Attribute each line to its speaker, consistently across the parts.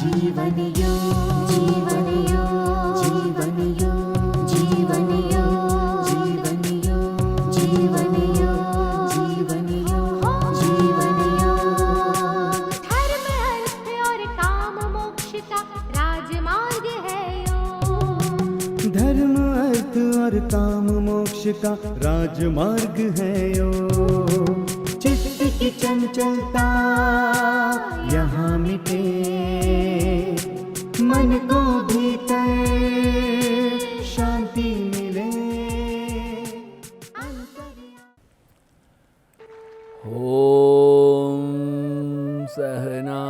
Speaker 1: जीवन योग, जीवन योग, जीवन योग, जीवन योग, जीवन योग, जीवन योग, जीवन योग, जीवन योग। धर्म अर्थ और काम मोक्ष का राजमार्ग है योग।
Speaker 2: धर्म अर्थ और काम मोक्ष का राजमार्ग है योग। चित्त की चंचलता यहाँ मिटे, मन को भीतर शांति मिले।
Speaker 3: ओम सहना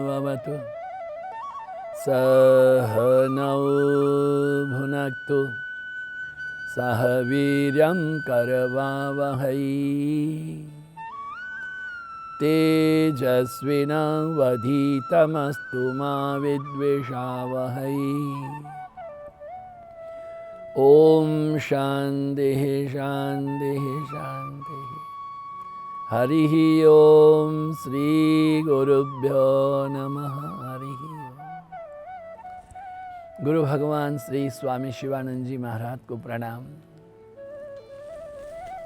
Speaker 3: भवतु सहनौ भुनक्तु सह वीर्यं करवावहै तेजस्विनावधीतमस्तु मा विद्विषावहै। ओम शांति शांति शांति। हरिः ओम श्री गुरुभ्यो नमः। हरिः ओम। गुरु भगवान श्री स्वामी शिवानंद जी महाराज को प्रणाम।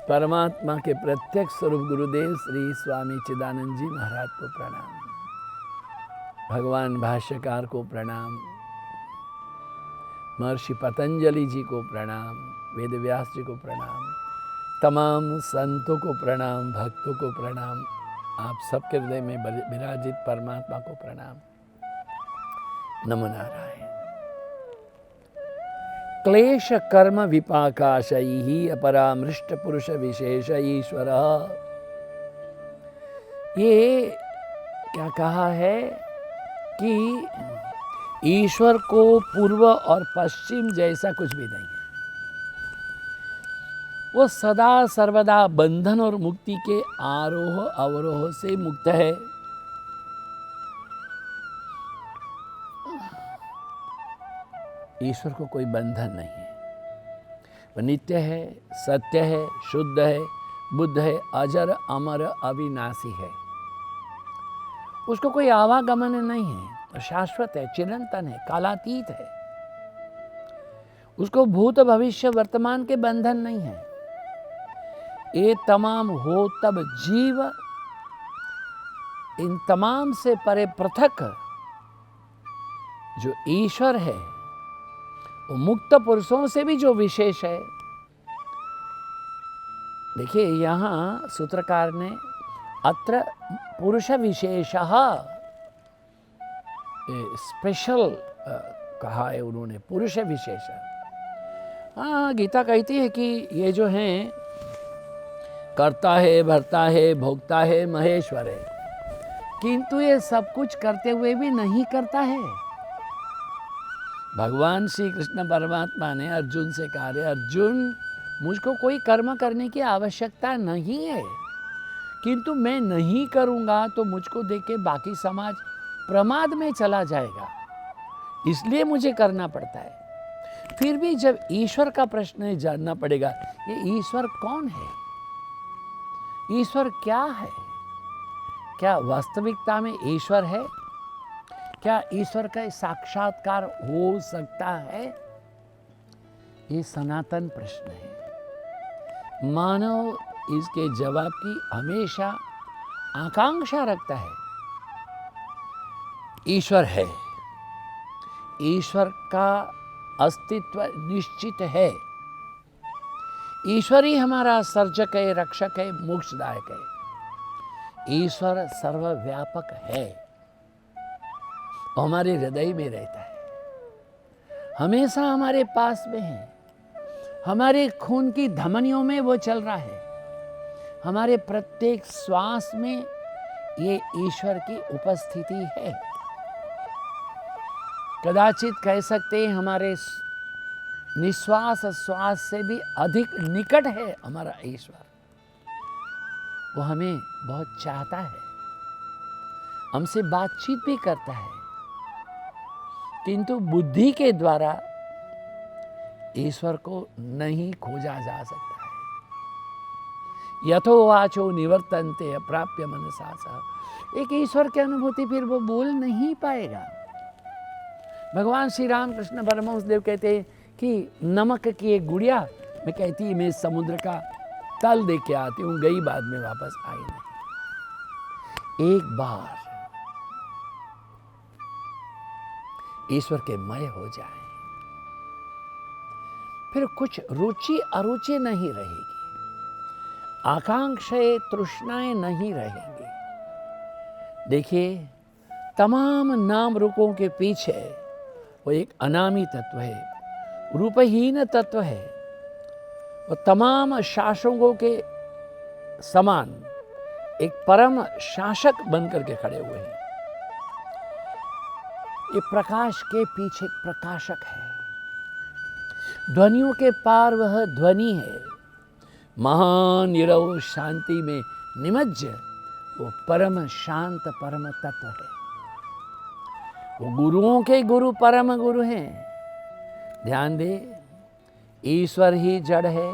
Speaker 3: परमात्मा के प्रत्यक्ष स्वरूप गुरुदेव श्री स्वामी चिदानंद जी महाराज को प्रणाम। भगवान भाष्यकार को प्रणाम। महर्षि पतंजलि जी को प्रणाम। वेद व्यास जी को प्रणाम। तमाम संतों को प्रणाम, भक्तों को प्रणाम। आप सबके हृदय में विराजित परमात्मा को प्रणाम। नमो नारायण। क्लेश कर्म विपाकाशैहि अपरामृष्ट पुरुष विशेष ईश्वरः। ये क्या कहा है कि ईश्वर को पूर्व और पश्चिम जैसा कुछ भी नहीं है। वो सदा सर्वदा बंधन और मुक्ति के आरोह अवरोह से मुक्त है। ईश्वर को कोई बंधन नहीं है। वह नित्य है, सत्य है, शुद्ध है, बुद्ध है, अजर अमर अविनाशी है। उसको कोई आवागमन नहीं है, और शाश्वत है, चिरंतन है, कालातीत है। उसको भूत भविष्य वर्तमान के बंधन नहीं है। ये तमाम हो तब जीव इन तमाम से परे पृथक जो ईश्वर है वो मुक्त पुरुषों से भी जो विशेष है। देखिए यहाँ सूत्रकार ने अत्र पुरुष विशेषः स्पेशल कहा है उन्होंने, पुरुष विशेष। हाँ, गीता कहती है कि ये जो हैं करता है, भरता है, भोगता है, महेश्वर है, किंतु ये सब कुछ करते हुए भी नहीं करता है। भगवान श्री कृष्ण परमात्मा ने अर्जुन से कहा है, अर्जुन मुझको कोई कर्म करने की आवश्यकता नहीं है, किंतु मैं नहीं करूँगा तो मुझको देख के बाकी समाज प्रमाद में चला जाएगा, इसलिए मुझे करना पड़ता है। फिर भी जब ईश्वर का प्रश्न है, जानना पड़ेगा ये ईश्वर कौन है, ईश्वर क्या है, क्या वास्तविकता में ईश्वर है, क्या ईश्वर का साक्षात्कार हो सकता है? ये सनातन प्रश्न है। मानव इसके जवाब की हमेशा आकांक्षा रखता है। ईश्वर है, ईश्वर का अस्तित्व निश्चित है, ईश्वर ही हमारा सर्जक है, रक्षक है, मोक्षदायक है। ईश्वर सर्वव्यापक है, हमारे हृदय में रहता है, हमेशा हमारे पास में है, हमारे खून की धमनियों में वो चल रहा है, हमारे प्रत्येक श्वास में ये ईश्वर की उपस्थिति है। कदाचित कह सकते हैं हमारे निश्वास श्वास से भी अधिक निकट है हमारा ईश्वर। वो हमें बहुत चाहता है, हमसे बातचीत भी करता है, किंतु बुद्धि के द्वारा ईश्वर को नहीं खोजा जा सकता है। यथोवाचो निवर्तन्ते अप्राप्य मनसा सह। एक ईश्वर की अनुभूति फिर वो बोल नहीं पाएगा। भगवान श्री राम कृष्ण परमहंस देव कहते हैं कि नमक की एक गुड़िया मैं कहती है मैं समुद्र का तल देख के आती हूँ, गई बाद में वापस आई नहीं। एक बार ईश्वर के मय हो जाए फिर कुछ रुचि अरुचि नहीं रहेगी, आकांक्षाएं तृष्णाएं नहीं रहेंगी। देखिए, तमाम नाम रूपों के पीछे वो एक अनामी तत्व है, रूपहीन तत्व है। वो तमाम शासकों के समान एक परम शासक बनकर के खड़े हुए हैं। ये प्रकाश के पीछे एक प्रकाशक है, ध्वनियों के पार वह ध्वनि है। महान निरव शांति में निमज्ज वो परम शांत परम तत्व है। वो गुरुओं के गुरु परम गुरु हैं। ध्यान दे, ईश्वर ही जड़ है,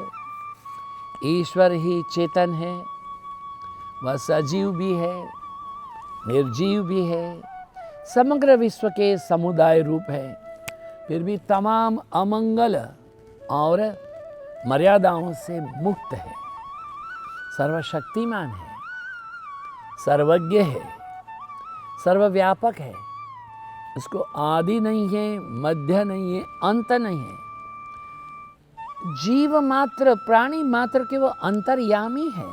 Speaker 3: ईश्वर ही चेतन है, वह सजीव भी है, निर्जीव भी है, समग्र विश्व के समुदाय रूप है। फिर भी तमाम अमंगल और मर्यादाओं से मुक्त है, सर्वशक्तिमान है, सर्वज्ञ है, सर्वव्यापक है। उसको आदि नहीं है, मध्य नहीं है, अंत नहीं है। जीव मात्र, प्राणी मात्र के वो अंतर्यामी है।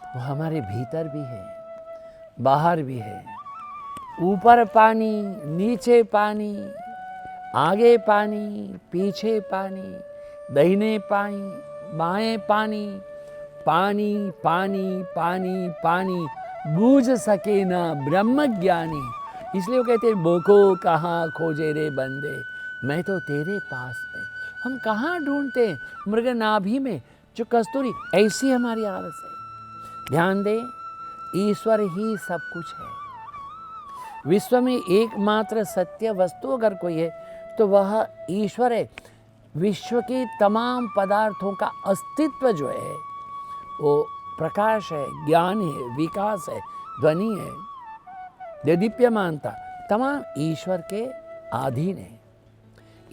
Speaker 3: वो हमारे भीतर भी है, बाहर भी है। ऊपर पानी, नीचे पानी, आगे पानी, पीछे पानी, दाहिने पानी, बाएं पानी, पानी पानी पानी पानी, बूझ सके ना ब्रह्म ज्ञानी। इसलिए वो कहते हैं, बोको कहाँ खोजे रे बंदे, मैं तो तेरे पास है। हम कहाँ ढूंढते हैं? मृग नाभि में जो कस्तूरी, ऐसी हमारी आदत है। ध्यान दे, ईश्वर ही सब कुछ है। विश्व में एकमात्र सत्य वस्तु अगर कोई है तो वह ईश्वर है। विश्व की तमाम पदार्थों का अस्तित्व जो है वो प्रकाश है, ज्ञान है, विकास है, ध्वनि है, देदीप्यमानता, तमाम ईश्वर के अधीन है।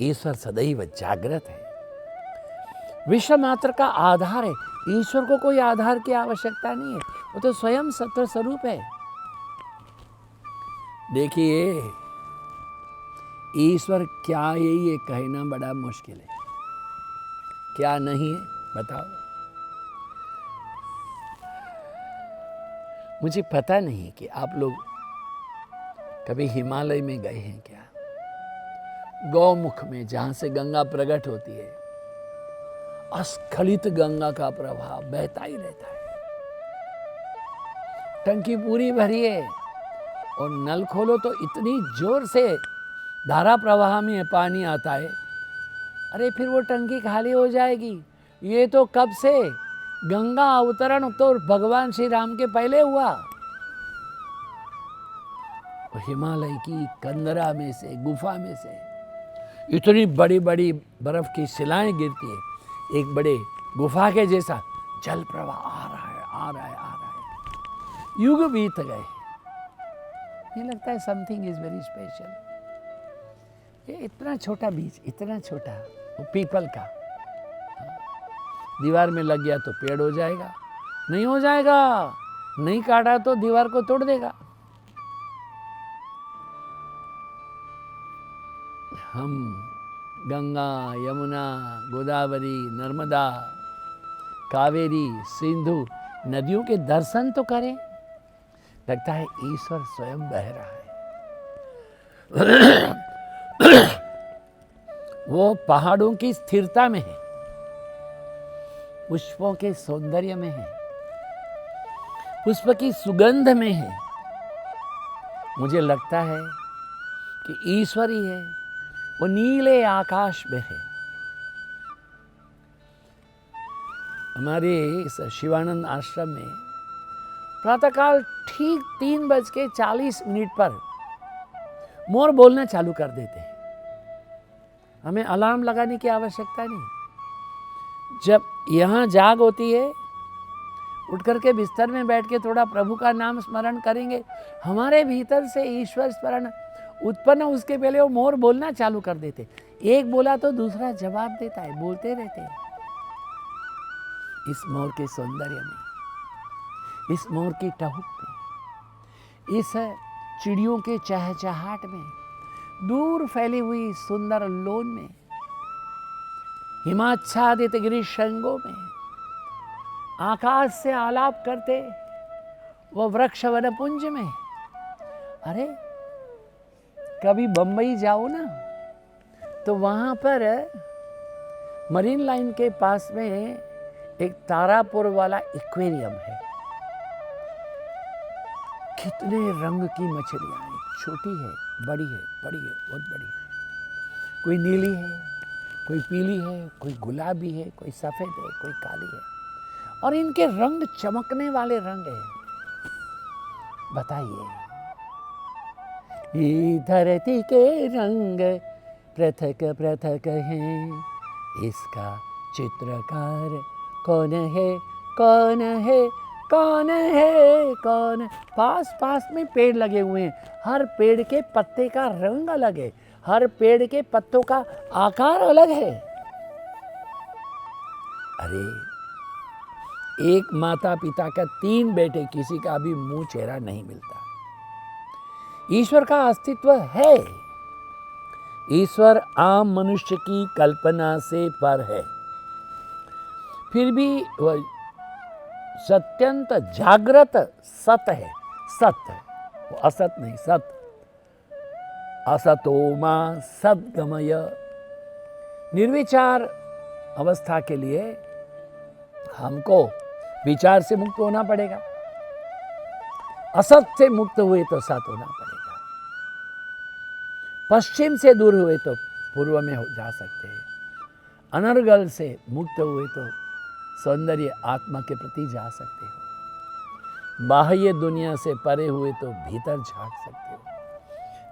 Speaker 3: ईश्वर सदैव जागृत है, विश्व मात्र का आधार है। ईश्वर को कोई आधार की आवश्यकता नहीं है, वो तो स्वयं सत्य स्वरूप है। देखिए, ईश्वर क्या है ये कहना बड़ा मुश्किल है। क्या नहीं है बताओ? मुझे पता नहीं कि आप लोग कभी हिमालय में गए हैं क्या? गौमुख में, जहां से गंगा प्रकट होती है, अस्खलित गंगा का प्रवाह बहता ही रहता है। टंकी पूरी भरी है और नल खोलो तो इतनी जोर से धारा प्रवाह में पानी आता है, अरे फिर वो टंकी खाली हो जाएगी। ये तो कब से, गंगा अवतरण तो भगवान श्री राम के पहले हुआ। हिमालय की कंदरा में से, गुफा में से इतनी बड़ी बड़ी बर्फ की शिलाएं गिरती है, एक बड़े गुफा के जैसा जल प्रवाह आ रहा है, आ रहा है, आ रहा है। युग बीत गए, ये लगता है समथिंग इज वेरी स्पेशल। ये इतना छोटा बीज, इतना छोटा, वो पीपल का, दीवार में लग गया तो पेड़ हो जाएगा, नहीं हो जाएगा, नहीं काटा तो दीवार को तोड़ देगा। हम गंगा, यमुना, गोदावरी, नर्मदा, कावेरी, सिंधु नदियों के दर्शन तो करें, लगता है ईश्वर स्वयं बह रहा है। वो पहाड़ों की स्थिरता में है, पुष्पों के सौंदर्य में है, पुष्प की सुगंध में है। मुझे लगता है कि ईश्वर ही है, वो नीले आकाश में है। हमारे इस शिवानंद आश्रम में प्रातःकाल ठीक 3:40 पर मोर बोलना चालू कर देते हैं। हमें अलार्म लगाने की आवश्यकता नहीं। जब यहाँ जाग होती है उठ करके बिस्तर में बैठ के थोड़ा प्रभु का नाम स्मरण करेंगे, हमारे भीतर से ईश्वर स्मरण उत्पन्न। उसके पहले वो मोर बोलना चालू कर देते, एक बोला तो दूसरा जवाब देता है, बोलते रहते हैं। इस मोर के सौंदर्य में, इस मोर की टहुक में, इस चिड़ियों के चहचहाट में, दूर फैली हुई सुंदर लोन में, हिमाच्छादित गिरी श्रृंगों में, आकाश से आलाप करते वो वृक्ष वनपुंज में। अरे कभी बंबई जाओ ना, तो वहाँ पर मरीन लाइन के पास में एक तारापुर वाला एक्वेरियम है। कितने रंग की मछलियाँ हैं, छोटी है, बड़ी है, बड़ी है, बहुत बड़ी है। कोई नीली है, कोई पीली है, कोई गुलाबी है, कोई सफ़ेद है, कोई काली है, और इनके रंग चमकने वाले रंग हैं। बताइए, ये धरती के रंग पृथक पृथक हैं, इसका चित्रकार कौन है, कौन है, कौन है, कौन? पास पास में पेड़ लगे हुए हैं, हर पेड़ के पत्ते का रंग अलग है, हर पेड़ के पत्तों का आकार अलग है। अरे एक माता पिता का 3 बेटे, किसी का भी मुंह चेहरा नहीं मिलता। ईश्वर का अस्तित्व है। ईश्वर आम मनुष्य की कल्पना से पर है, फिर भी वह सत्यंत जागृत सत है। सत्य, वो असत नहीं, सत। असतो मा सद्गमय। निर्विचार अवस्था के लिए हमको विचार से मुक्त होना पड़ेगा, असत से मुक्त हुए तो सत होना पड़ेगा, पश्चिम से दूर हुए तो पूर्व में जा सकते हैं, अनर्गल से मुक्त हुए तो सौंदर्य आत्मा के प्रति जा सकते हो, बाह्य दुनिया से परे हुए तो भीतर झांक सकते हो।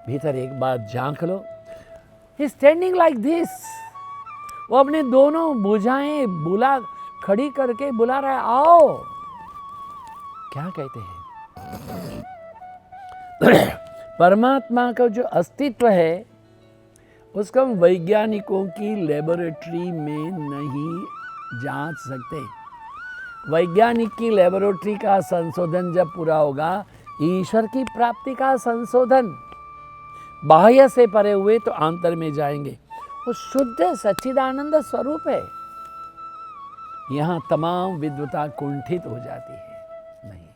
Speaker 3: भीतर एक बार झांक लो। ही स्टैंडिंग लाइक दिस। वो अपने दोनों भुजाएं बुला खड़ी करके बुला रहा है, आओ। क्या कहते हैं? परमात्मा का जो अस्तित्व है उसको हम वैज्ञानिकों की लेबोरेटरी में नहीं जांच सकते। वैज्ञानिक की लेबोरेटरी का संशोधन जब पूरा होगा, ईश्वर की प्राप्ति का संशोधन। बाह्य से परे हुए तो आंतर में जाएंगे। वो शुद्ध सच्चिदानंद स्वरूप है। यहाँ तमाम विद्वता कुंठित हो जाती है। नहीं,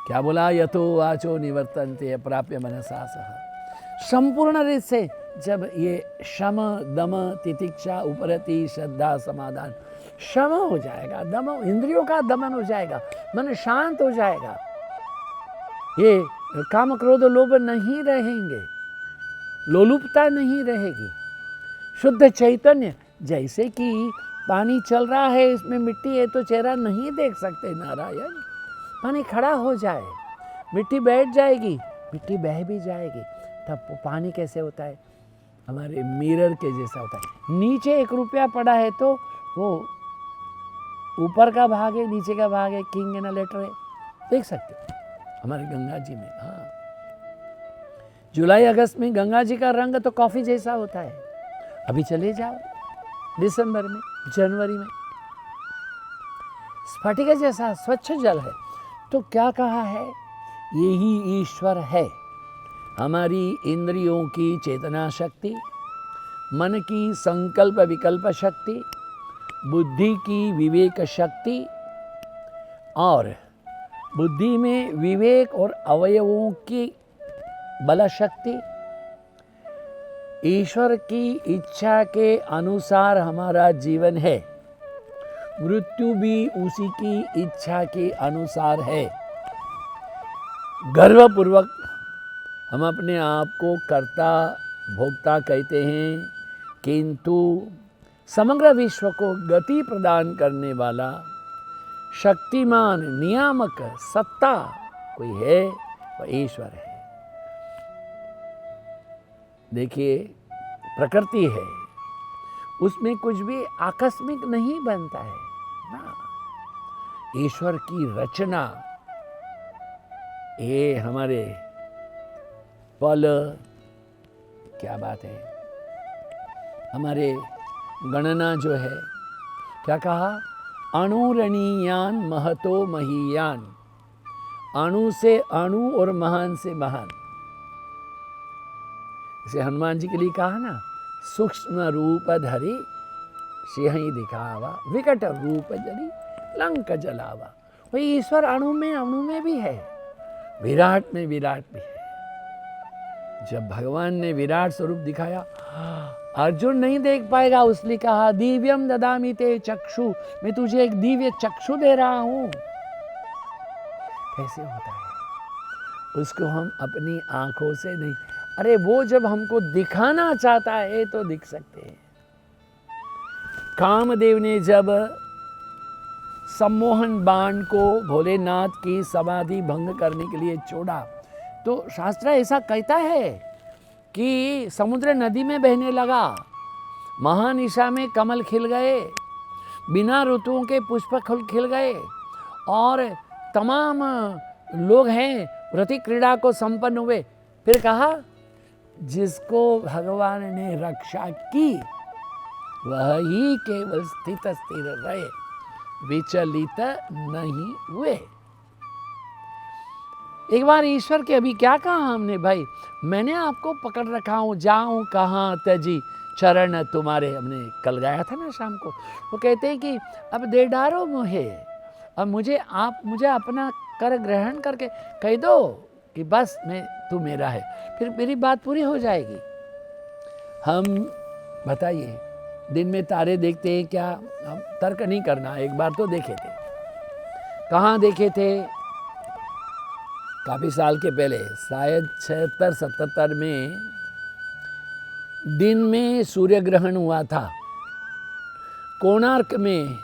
Speaker 3: क्या बोला? यतो वाचो निवर्तन्ते अप्राप्य मनसा सह। संपूर्ण रूप से जब ये शम दम तितिक्षा उपरति श्रद्धा समाधान शम हो जाएगा, दम इंद्रियों का दमन हो जाएगा, मन शांत हो जाएगा, ये काम क्रोध लोभ नहीं रहेंगे, लोलुपता नहीं रहेगी। शुद्ध चैतन्य, जैसे कि पानी चल रहा है, इसमें मिट्टी है तो चेहरा नहीं देख सकते नारायण। पानी खड़ा हो जाए, मिट्टी बैठ जाएगी, मिट्टी बह भी जाएगी, तब पानी कैसे होता है? हमारे मिरर के जैसा होता है। नीचे 1 रुपया पड़ा है तो वो ऊपर का भाग है, नीचे का भाग है, किंग एंड लेटर है, देख सकते हो हमारे गंगा जी में। हाँ, जुलाई अगस्त में गंगा जी का रंग तो कॉफी जैसा होता है। अभी चले जाओ दिसंबर में, जनवरी में, स्फटिक जैसा स्वच्छ जल है। तो क्या कहा है? यही ईश्वर है। हमारी इंद्रियों की चेतना शक्ति, मन की संकल्प विकल्प शक्ति, बुद्धि की विवेक शक्ति, और बुद्धि में विवेक और अवयवों की बल शक्ति, ईश्वर की इच्छा के अनुसार हमारा जीवन है। मृत्यु भी उसी की इच्छा के अनुसार है। गर्वपूर्वक हम अपने आप को कर्ता भोक्ता कहते हैं, किंतु समग्र विश्व को गति प्रदान करने वाला शक्तिमान नियामक सत्ता कोई है, वह ईश्वर है। देखिए, प्रकृति है, उसमें कुछ भी आकस्मिक नहीं बनता है ना। ईश्वर की रचना, ये हमारे पल, क्या बात है, हमारे गणना जो है, क्या कहा, अणुरणीयान महतो महीयान, अणु से अणु और महान से महान। इसे हनुमान जी के लिए कहा ना, सूक्ष्म रूप धरी सिंह दिखावा, विकट रूप धरी लंक जलावा। वही ईश्वर अणु में भी है, विराट में विराट भी है। जब भगवान ने विराट स्वरूप दिखाया, अर्जुन नहीं देख पाएगा, उसने कहा दिव्यम ददामि ते चक्षु, मैं तुझे एक दिव्य चक्षु दे रहा हूं। कैसे होता है, उसको हम अपनी आंखों से नहीं, अरे वो जब हमको दिखाना चाहता है तो दिख सकते हैं। कामदेव ने जब सम्मोहन बाण को भोलेनाथ की समाधि भंग करने के लिए छोड़ा, तो शास्त्र ऐसा कहता है कि समुद्र नदी में बहने लगा, महानिशा में कमल खिल गए, बिना ऋतुओं के पुष्प खिल गए, और तमाम लोग हैं रति क्रीड़ा को संपन्न हुए। फिर कहा जिसको भगवान ने रक्षा की वह ही केवल स्थित स्थिर रहे, विचलित नहीं हुए। एक बार ईश्वर के अभी क्या कहा हमने, भाई मैंने आपको पकड़ रखा हूं, जाऊं कहाँ तजी चरण तुम्हारे, हमने कल गाया था ना शाम को। वो कहते हैं कि अब दे डारो मुझे, अब मुझे अपना कर ग्रहण करके कह दो कि बस तू मेरा है, फिर मेरी बात पूरी हो जाएगी। हम बताइए, दिन में तारे देखते हैं क्या, हम तर्क नहीं करना, एक बार तो देखे थे। कहाँ देखे थे, काफी साल के पहले, शायद 76-77 में दिन में सूर्य ग्रहण हुआ था। कोणार्क में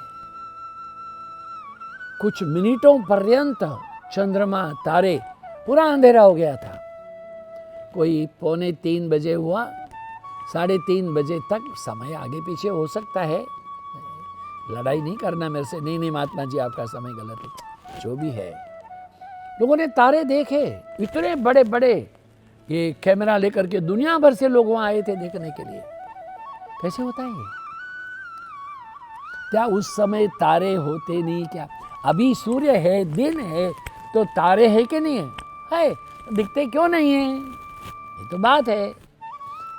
Speaker 3: कुछ मिनटों पर्यंत चंद्रमा तारे पूरा अंधेरा हो गया था। कोई 2:45 बजे हुआ, 3:30 बजे तक, समय आगे पीछे हो सकता है, लड़ाई नहीं करना मेरे से, नहीं महात्मा जी आपका समय गलत है, जो भी है। लोगों ने तारे देखे, इतने बड़े बड़े, ये कैमरा लेकर के दुनिया भर से लोग वहां आए थे देखने के लिए। कैसे होता है ये? क्या उस समय तारे होते नहीं क्या? अभी सूर्य है, दिन है, तो तारे है कि नहीं है? दिखते क्यों नहीं है? ये तो बात है,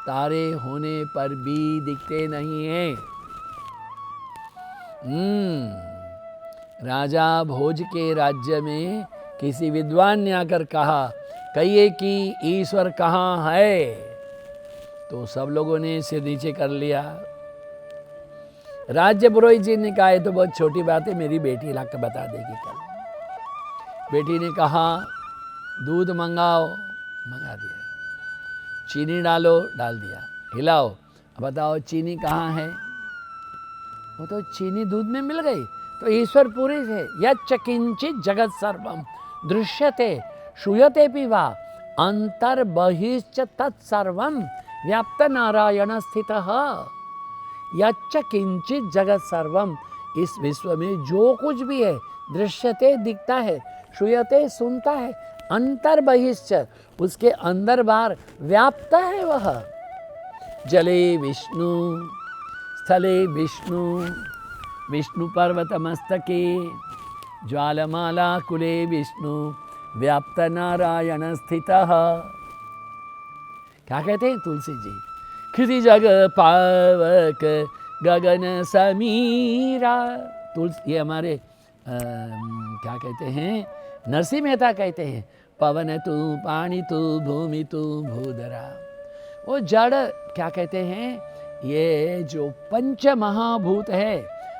Speaker 3: तारे होने पर भी दिखते नहीं हैं। राजा भोज के राज्य में किसी विद्वान ने आकर कहा, कहिए कि ईश्वर कहाँ है? तो सब लोगों ने सिर नीचे कर लिया। राज्य पुरोहित जी ने कहा, तो बहुत छोटी बात है, मेरी बेटी लाकर बता देगी कल। बेटी ने कहा दूध मंगाओ, मंगा दिया, चीनी डालो, डाल दिया, हिलाओ, बताओ चीनी कहाँ है? वो तो चीनी दूध में मिल गई। तो ईश्वर पूरी है, यच्च किंचित जगत सर्वम दृश्यते श्रूयते पिवा अंतर्बहिश्च तत्सर्वम व्याप्त नारायण स्थितः। यच्च किंचित जगत सर्वम, इस विश्व में जो कुछ भी है, दृश्यते दिखता है, श्रूयते सुनता है, अंतर्बहिश्च उसके अंदर बाहर व्याप्त है वह। जले विष्णु, स्थले विष्णु, विष्णु पर्वत मस्तके, ज्वालमाला कुले विष्णु, व्याप्त नारायण स्थितः। क्या कहते हैं तुलसी जी? क्षिति जग पावक गगन समीरा। तुलसी, ये हमारे क्या कहते हैं, नरसिंह मेहता कहते हैं, पवन तू पानी तू भूमि तू भूधरा। वो जड़ क्या कहते हैं, ये जो पंच महाभूत है,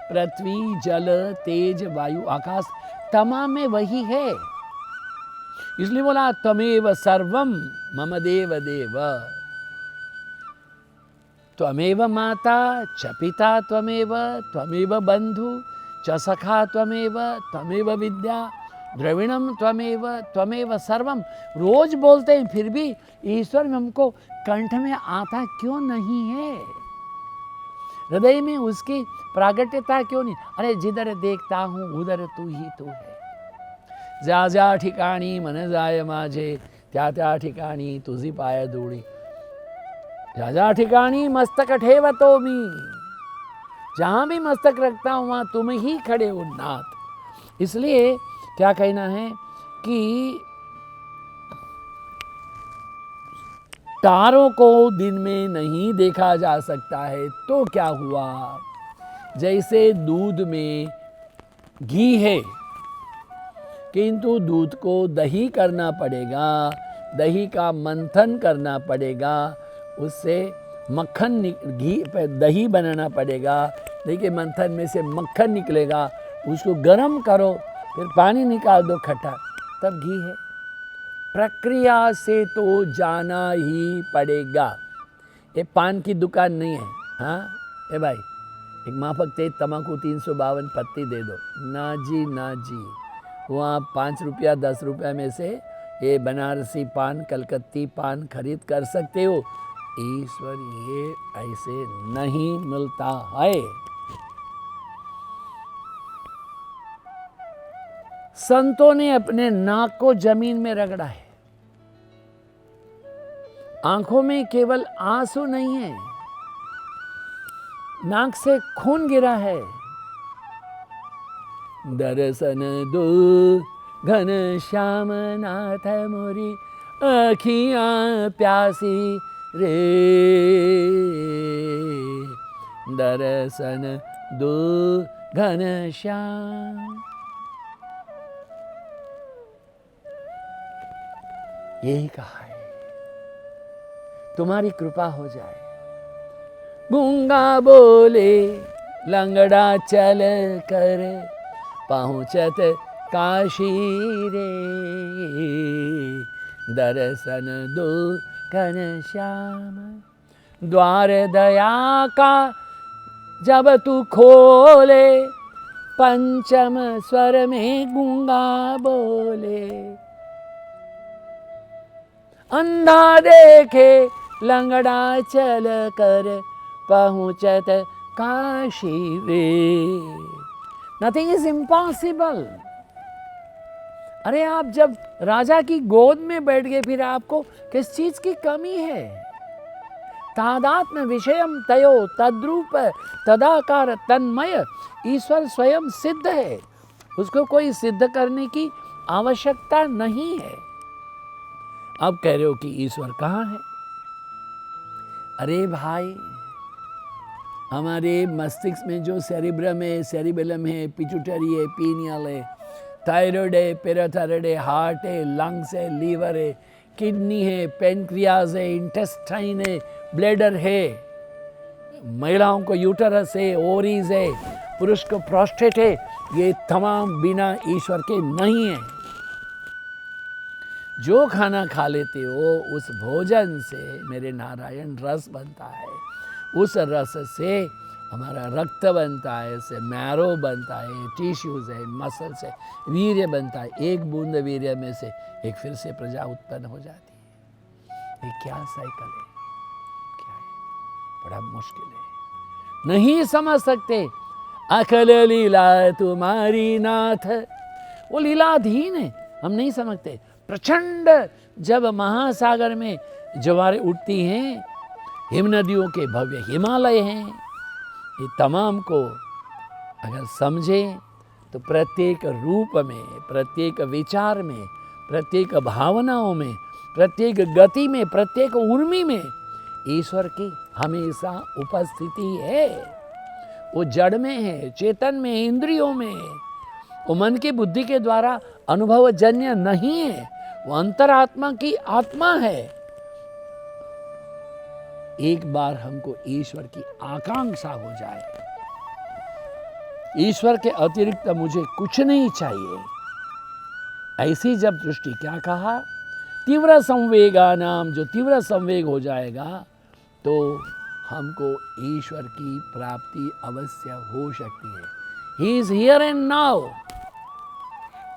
Speaker 3: पृथ्वी जल तेज वायु आकाश, तमाम में वही है। इसलिए बोला त्वमेव सर्वम मम देव देव। त्वमेव माता च पिता त्वमेव, त्वमेव बंधु च सखा त्वमेव, त्वमेव विद्या द्रविणम त्वमेव, त्वमेव सर्वम। रोज बोलते हैं, फिर भी ईश्वर में हमको कंठ में आता क्यों नहीं है? हृदय में उसकी प्रागट्यता क्यों नहीं? अरे जिधर देखता हूँ उधर तू ही तू है. ज्या ज्या ठिकाणी मन जाय माझे त्या त्या ठिकाणी तुझी पाय धुळी. ज्या ज्या ठिकाणी मस्तक ठेवतो मी, जहाँ भी मस्तक रखता हूँ वहाँ तुम ही खड़े हो नाथ. इसलिए क्या कहना है कि तारों को दिन में नहीं देखा जा सकता है तो क्या हुआ? जैसे दूध में घी है किंतु दूध को दही करना पड़ेगा, दही का मंथन करना पड़ेगा, उससे मक्खन घी पे दही बनाना पड़ेगा, दही के मंथन में से मक्खन निकलेगा, उसको गर्म करो, फिर पानी निकाल दो खट्टा, तब घी है. प्रक्रिया से तो जाना ही पड़ेगा. ये पान की दुकान नहीं है. हाँ ए भाई, एक माफक तेज तम्बाकू 352 पत्ती दे दो. ना जी ना जी, वहाँ 5 रुपया 10 रुपया में से ये बनारसी पान, कलकत्ती पान खरीद कर सकते हो. ईश्वर ये ऐसे नहीं मिलता है. संतों ने अपने नाक को जमीन में रगड़ा है. आंखों में केवल आंसू नहीं है, नाक से खून गिरा है. दर्शन दो घन श्याम नाथ मोरी आँखियाँ प्यासी रे. दर्शन दो घन श्याम. यही कहा है, तुम्हारी कृपा हो जाए. गूंगा बोले लंगड़ा चल कर पहुँचत काशी रे. दर्शन दो घनश्याम. द्वार दया का जब तू खोले, पंचम स्वर में गूंगा बोले. अंधा देखे लंगड़ा चल कर पहुँचत काशी रे. Nothing is impossible. अरे आप जब राजा की गोद में बैठ गए, फिर आपको किस चीज की कमी है? तादात्म्य विषयम तयो तद्रूप तदाकार तन्मय. ईश्वर स्वयं सिद्ध है, उसको कोई सिद्ध करने की आवश्यकता नहीं है. अब कह रहे हो कि ईश्वर कहाँ है? अरे भाई, हमारे मस्तिष्क में जो सेरिब्रम है, सेरिबेलम है, पिट्यूटरी है, पीनियल है, थायराइड है, पैराथायराइड है, हार्ट है, लंग्स है, लीवर है, किडनी है, पेनक्रियाज है, इंटेस्टाइन है, ब्लैडर है, महिलाओं को यूटरस है, ओवरीज है, पुरुष को प्रोस्टेट है. ये तमाम बिना ईश्वर के नहीं है. जो खाना खा लेते हो उस भोजन से मेरे नारायण रस बनता है. उस रस से हमारा रक्त बनता है, इससे मैरो बनता है, टिश्यूज है, मसल्स है, वीर्य बनता है. एक बूंद वीर्य में से एक फिर से प्रजा उत्पन्न हो जाती है. ये क्या साइकिल है? क्या है? बड़ा मुश्किल है, नहीं समझ सकते. अकल लीला तुम्हारी नाथ, वो लीलाधीन है, हम नहीं समझते. प्रचंड जब महासागर में ज्वारें उठती हैं, हिम नदियों के भव्य हिमालय हैं, ये तमाम को अगर समझें तो प्रत्येक रूप में, प्रत्येक विचार में, प्रत्येक भावनाओं में, प्रत्येक गति में, प्रत्येक उर्मी में ईश्वर की हमेशा उपस्थिति है. वो जड़ में है, चेतन में, इंद्रियों में. वो मन की बुद्धि के द्वारा अनुभवजन्य नहीं है, वो अंतरात्मा की आत्मा है. एक बार हमको ईश्वर की आकांक्षा हो जाए, ईश्वर के अतिरिक्त मुझे कुछ नहीं चाहिए, ऐसी जब दृष्टि, क्या कहा, तीव्र संवेगा नाम, जो तीव्र संवेग हो जाएगा तो हमको ईश्वर की प्राप्ति अवश्य हो सकती है. He is here and now.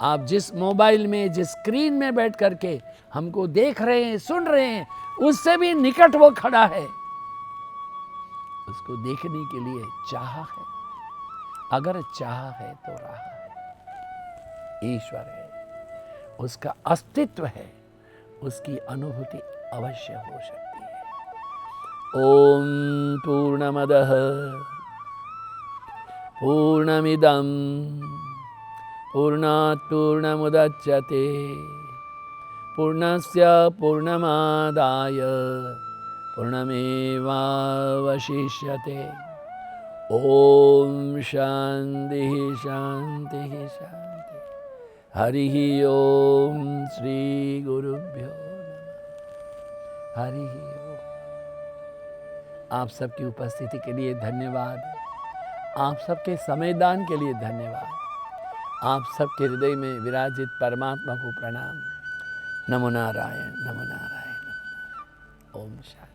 Speaker 3: आप जिस मोबाइल में, जिस स्क्रीन में बैठ करके हमको देख रहे हैं, सुन रहे हैं, उससे भी निकट वो खड़ा है. उसको देखने के लिए चाह है। अगर चाह है तो राह है। ईश्वर है, उसका अस्तित्व है, उसकी अनुभूति अवश्य हो सकती है। ओम पूर्णमदः पूर्णमिदं पूर्णात् पूर्णमुदच्यते पूर्णस्य पूर्णमादाय पूर्णमेवावशिष्यते। ओम शांति शांति शांति। हरि ओम श्री गुरुभ्यो नमः। हरि ओम। आप सबकी उपस्थिति के लिए धन्यवाद। आप सबके समयदान के लिए धन्यवाद। आप सबके हृदय में विराजित परमात्मा को प्रणाम। नमो नारायण, नमो नारायण, नमो नारायण। ओम शांति।